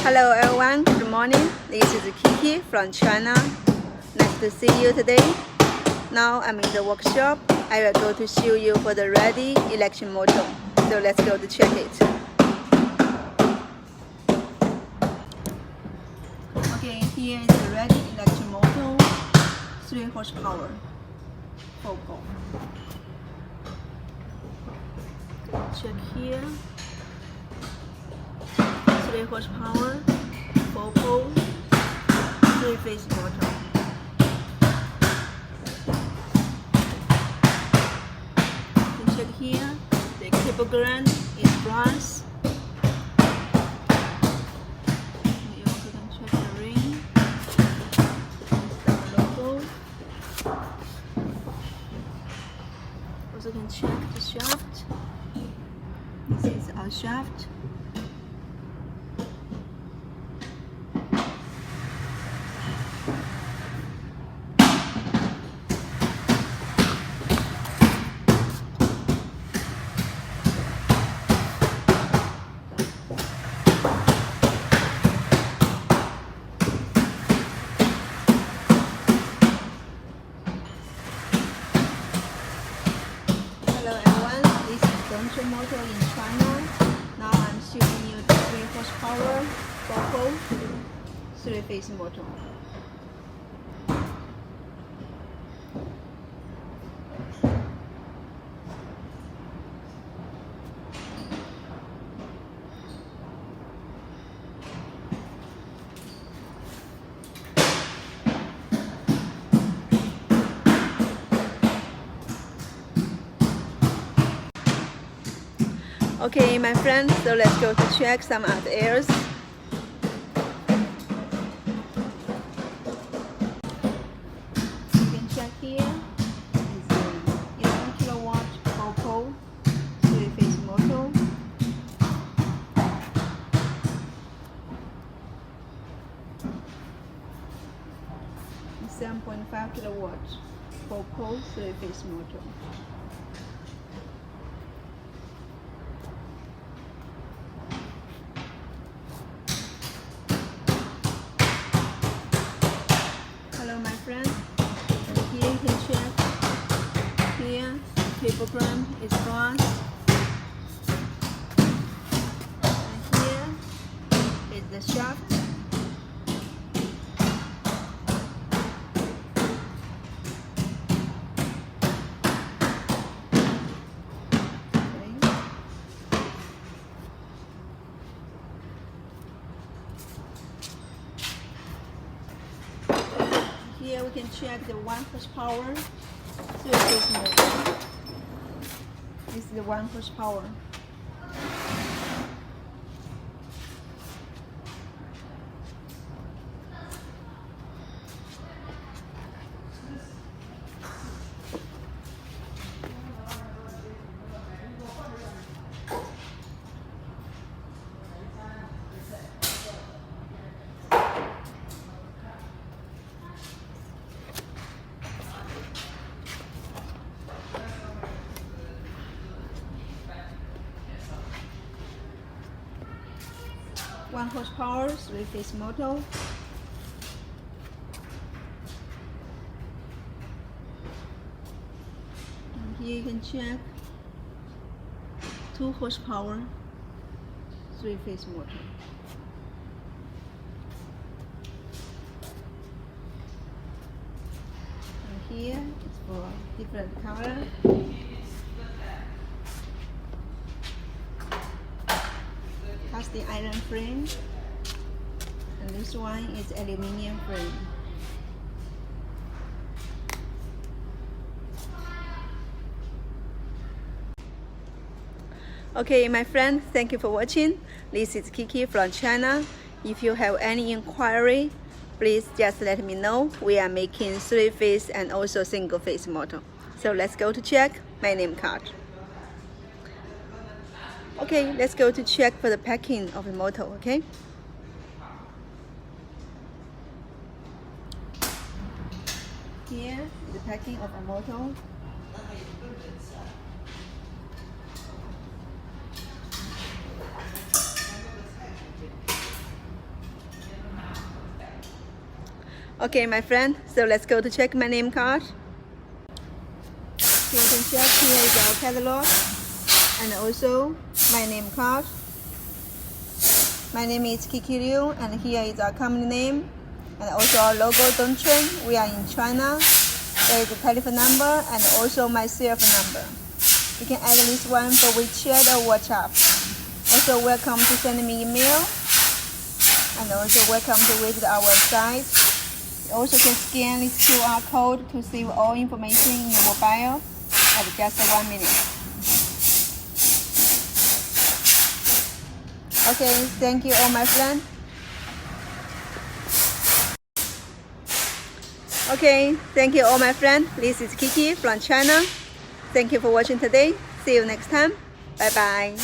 Hello everyone, good morning. This is Kiki from China. Nice to see you today. Now I'm in the workshop. I will go to show you for the ready electric motor. So let's go to check it. Okay, here is the ready electric motor, 3 horsepower, 4 pole. Check here. 3 horsepower, 4 pole, 3-phase motor. You can check here, the cablegram is brass. You also can check the ring, the logo. Also can check the shaft. This is our shaft. Hello everyone, this is Dongchun motor in China. Now I'm showing you the 3 horsepower, 4 pole, 3-phase motor. Okay, my friends, so let's go to check some of the airs. You can check here. It's 11 kilowatt 4 pole, 3-phase motor. It's 7.5 kilowatt 4 pole, 3-phase motor. Hello my friend, here you can check, here cablegram is brass, and here is the shaft. Here we can check the 1 horsepower 3-phase motor. This is the 1 horsepower. One horsepower 3-phase motor. And here you can check 2 horsepower 3-phase motor. And here it's for different color. The iron frame, and this one is aluminum frame. Okay, my friend, thank you for watching. This is Kiki from China. If you have any inquiry, please just let me know. We are making 3-phase and also single-phase motor. So let's go to check my name card. Okay, let's go to check for the packing of the motor, okay? Here, the packing of a motor. Okay, my friend, so let's go to check my name card. So you can check, here is our catalog and also my name card. My name is Kiki Liu, and here is our company name and also our logo Dongchun. We are in China. There is a telephone number and also my cell phone number. You can add this one for WeChat or WhatsApp. Also welcome to send me email and also welcome to visit our website. You also can scan this QR code to save all information in your mobile at just 1 minute. Okay, thank you all my friends. Okay, thank you all my friends. This is Kiki from China. Thank you for watching today. See you next time. Bye bye.